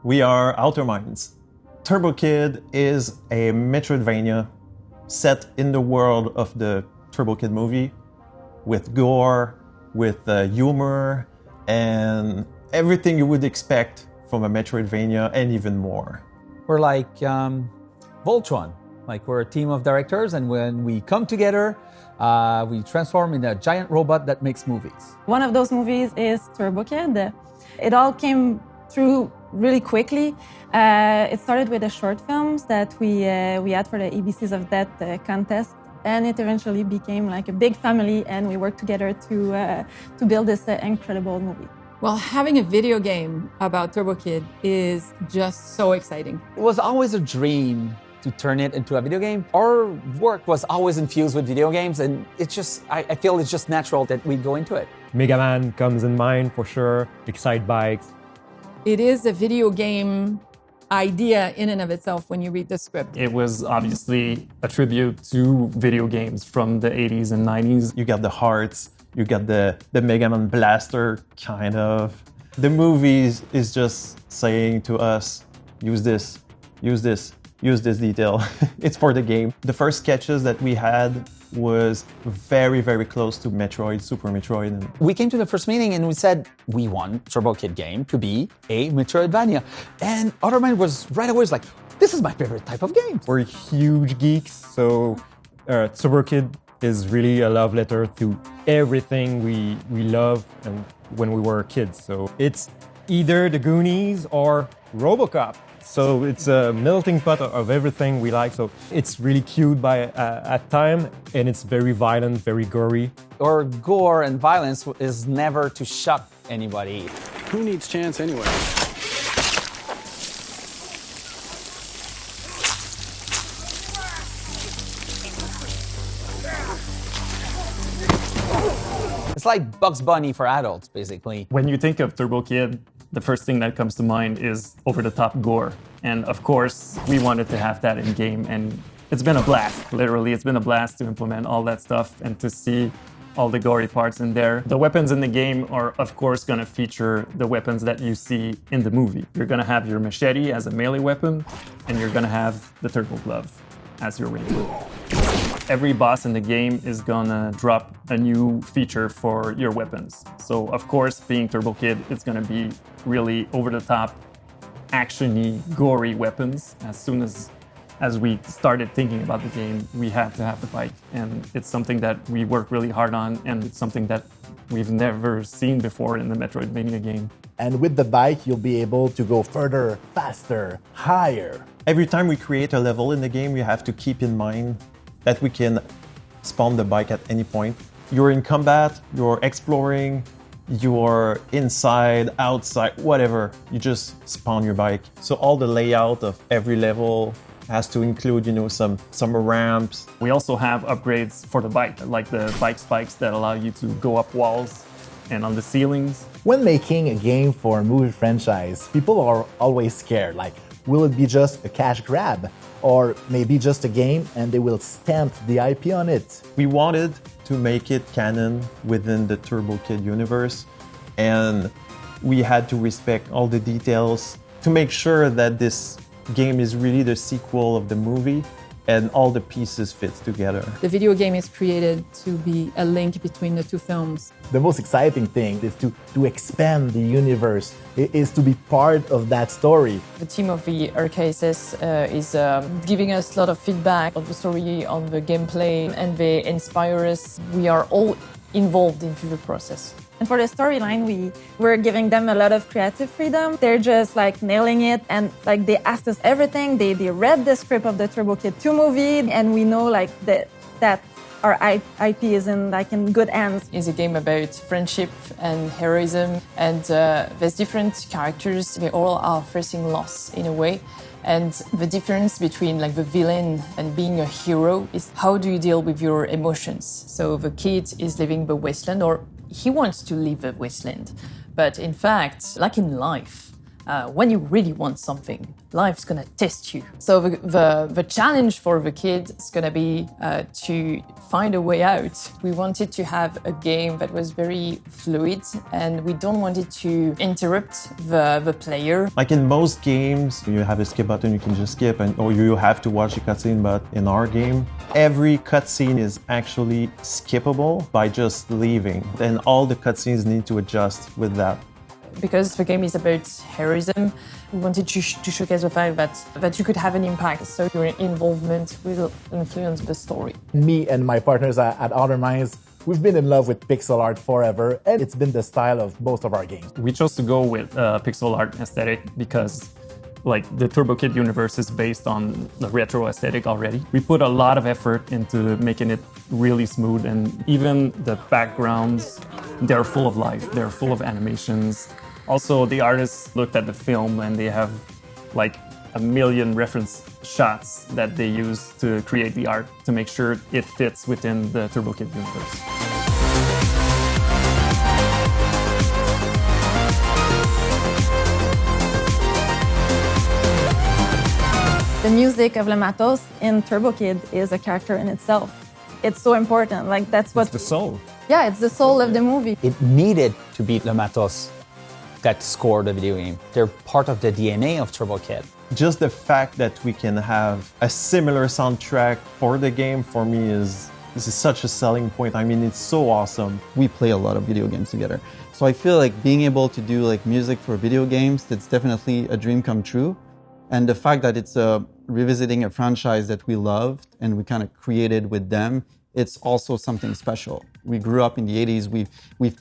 We are Outer Minds. Turbo Kid is a Metroidvania set in the world of the Turbo Kid movie with gore, with humor, and everything you would expect from a Metroidvania and even more. We're like Voltron. Like we're a team of directors, and when we come together, we transform in a giant robot that makes movies. One of those movies is Turbo Kid. It all came through really quickly. It started with the short films that we had for the ABCs of Death contest, and it eventually became like a big family, and we worked together to build this incredible movie. Well, having a video game about Turbo Kid is just so exciting. It was always a dream to turn it into a video game. Our work was always infused with video games, and it's just, I feel it's just natural that we go into it. Mega Man comes in mind for sure, Excite Bikes. It is a video game idea in and of itself when you read the script. It was obviously a tribute to video games from the 80s and 90s. You got the hearts, you got the Mega Man blaster, kind of. The movie is just saying to us, use this detail. It's for the game. The first sketches that we had was very, very close to Metroid, Super Metroid. We came to the first meeting and we said, we want Turbo Kid game to be a Metroidvania. And Outer Mind was right away like, this is my favorite type of game. We're huge geeks, so Turbo Kid is really a love letter to everything we love and when we were kids. So it's either the Goonies or RoboCop. So it's a melting pot of everything we like. So it's really cute at time, and it's very violent, very gory. Our gore and violence is never to shock anybody. Who needs chance anyway? It's like Bugs Bunny for adults, basically. When you think of Turbo Kid, the first thing that comes to mind is over-the-top gore. And of course, we wanted to have that in-game, and it's been a blast, literally. It's been a blast to implement all that stuff and to see all the gory parts in there. The weapons in the game are, of course, going to feature the weapons that you see in the movie. You're going to have your machete as a melee weapon, and you're going to have the turtle glove as your range weapon. Every boss in the game is gonna drop a new feature for your weapons. So of course, being Turbo Kid, it's gonna be really over-the-top, action-y, gory weapons. As soon as we started thinking about the game, we had to have the bike. And it's something that we work really hard on, and it's something that we've never seen before in the Metroidvania game. And with the bike, you'll be able to go further, faster, higher. Every time we create a level in the game, we have to keep in mind that we can spawn the bike at any point. You're in combat, you're exploring, you're inside, outside, whatever. You just spawn your bike. So all the layout of every level has to include, some ramps. We also have upgrades for the bike, like the bike spikes that allow you to go up walls and on the ceilings. When making a game for a movie franchise, people are always scared, like, will it be just a cash grab? Or maybe just a game and they will stamp the IP on it. We wanted to make it canon within the Turbo Kid universe, and we had to respect all the details to make sure that this game is really the sequel of the movie and all the pieces fit together. The video game is created to be a link between the two films. The most exciting thing is to expand the universe, is to be part of that story. The team of the Arcases is giving us a lot of feedback on the story, on the gameplay, and they inspire us. We are all involved into the process. And for the storyline, we're giving them a lot of creative freedom. They're just like nailing it, and like they asked us everything. They read the script of the Turbo Kid 2 movie, and we know like that our IP is in good hands. It's a game about friendship and heroism, and there's different characters. They all are facing loss in a way. And the difference between like the villain and being a hero is how do you deal with your emotions? So the kid is living the wasteland, or he wants to leave the wasteland. But in fact, like in life, when you really want something, life's gonna test you. So the challenge for the kid is gonna be to find a way out. We wanted to have a game that was very fluid, and we don't want it to interrupt the player. Like in most games, you have a skip button, you can just skip, or you have to watch the cutscene, but in our game, every cutscene is actually skippable by just leaving. And all the cutscenes need to adjust with that. Because the game is about heroism, we wanted to showcase the fact that you could have an impact, so your involvement will influence the story. Me and my partners at Outer Minds, we've been in love with pixel art forever, and it's been the style of both of our games. We chose to go with pixel art aesthetic because like the Turbo Kid universe is based on the retro aesthetic already. We put a lot of effort into making it really smooth, and even the backgrounds, they're full of life, they're full of animations. Also, the artists looked at the film and they have like a million reference shots that they use to create the art to make sure it fits within the Turbo Kid universe. The music of Le Matos in Turbo Kid is a character in itself. It's so important. Like that's what. It's the soul. Yeah, it's the soul of the movie. It needed to be Le Matos that scored the video game. They're part of the DNA of Turbo Kid. Just the fact that we can have a similar soundtrack for the game, for me, this is such a selling point. I mean, it's so awesome. We play a lot of video games together. So I feel like being able to do like music for video games, that's definitely a dream come true. And the fact that it's revisiting a franchise that we loved and we kind of created with them, it's also something special. We grew up in the 80s, we've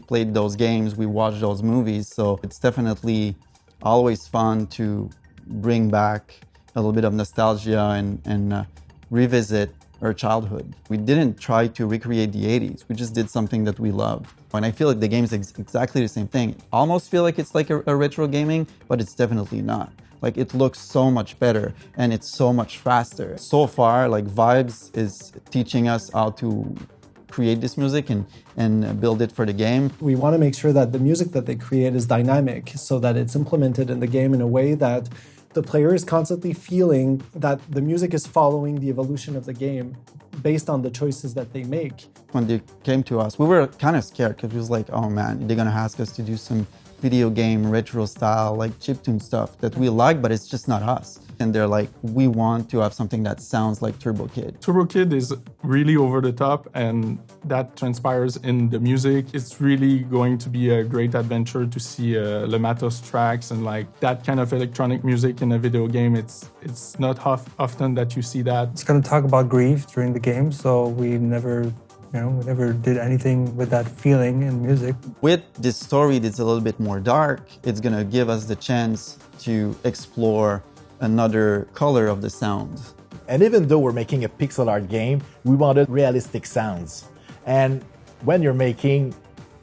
played those games, we watched those movies, so it's definitely always fun to bring back a little bit of nostalgia and revisit our childhood. We didn't try to recreate the 80s, we just did something that we loved. And I feel like the game's exactly the same thing. I almost feel like it's like a retro gaming, but it's definitely not. Like it looks so much better and it's so much faster. So far, like Vibes is teaching us how to create this music and build it for the game. We want to make sure that the music that they create is dynamic so that it's implemented in the game in a way that the player is constantly feeling that the music is following the evolution of the game based on the choices that they make. When they came to us, we were kind of scared because it was like, oh man, they're gonna ask us to do some video game retro style, like chiptune stuff that we like, but it's just not us. And they're like, we want to have something that sounds like Turbo Kid. Turbo Kid is really over the top, and that transpires in the music. It's really going to be a great adventure to see Le Matos tracks and like that kind of electronic music in a video game. It's not often that you see that. It's going to talk about grief during the game, so we never did anything with that feeling in music. With this story that's a little bit more dark, it's gonna give us the chance to explore another color of the sound. And even though we're making a pixel art game, we wanted realistic sounds. And when you're making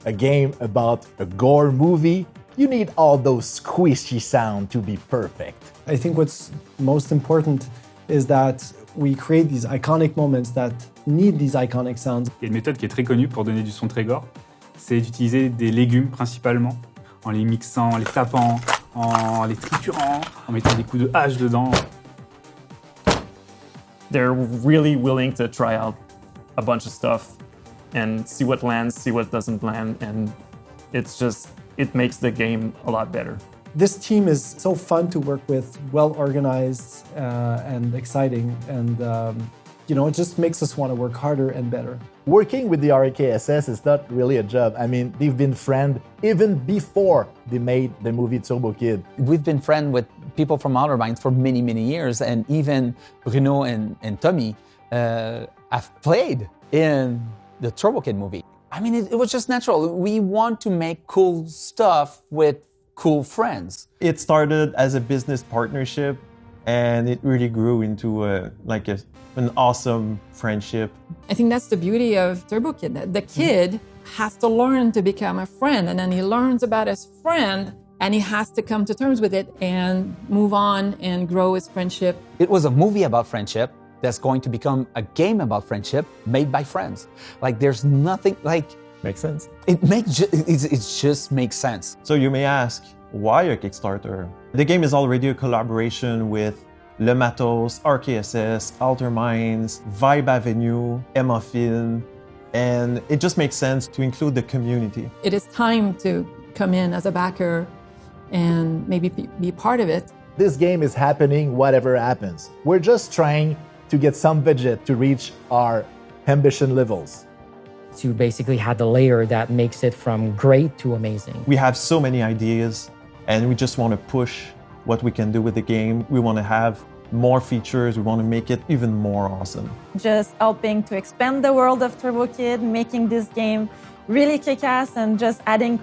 a game about a gore movie, you need all those squishy sounds to be perfect. I think what's most important is that we create these iconic moments that need these iconic sounds. Il y a une méthode qui est très connue pour donner du son très gore, c'est d'utiliser des légumes principalement, en les mixant, en les tapant, en les triturant, en mettant des coups de hache dedans. They're really willing to try out a bunch of stuff and see what lands, see what doesn't land, and it makes the game a lot better. This team is so fun to work with, well organized and exciting, and it just makes us want to work harder and better. Working with the RKSS is not really a job. I mean, they've been friends even before they made the movie Turbo Kid. We've been friends with people from Outer Minds for many, many years, and even Bruno and Tommy have played in the Turbo Kid movie. I mean, it was just natural. We want to make cool stuff with cool friends. It started as a business partnership and it really grew into an awesome friendship. I think that's the beauty of Turbo Kid. The kid has to learn to become a friend, and then he learns about his friend and he has to come to terms with it and move on and grow his friendship. It was a movie about friendship that's going to become a game about friendship made by friends. Like there's nothing like... Makes sense. It just makes sense. So you may ask, why a Kickstarter? The game is already a collaboration with Le Matos, RKSS, Alter Minds, Vibe Avenue, Emma Film, and it just makes sense to include the community. It is time to come in as a backer and maybe be part of it. This game is happening whatever happens. We're just trying to get some budget to reach our ambition levels. To basically have the layer that makes it from great to amazing. We have so many ideas and we just want to push what we can do with the game. We want to have more features. We want to make it even more awesome. Just helping to expand the world of Turbo Kid, making this game really kick-ass and just adding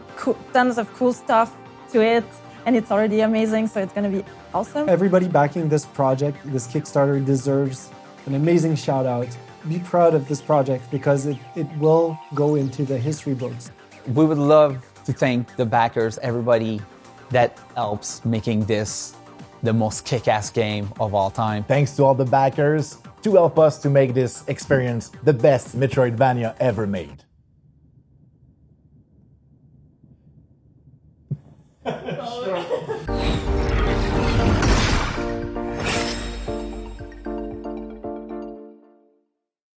tons of cool stuff to it. And it's already amazing, so it's going to be awesome. Everybody backing this project, this Kickstarter, deserves an amazing shout out. Be proud of this project because it will go into the history books. We would love to thank the backers, everybody that helps making this the most kick-ass game of all time. Thanks to all the backers to help us to make this experience the best Metroidvania ever made. Oh,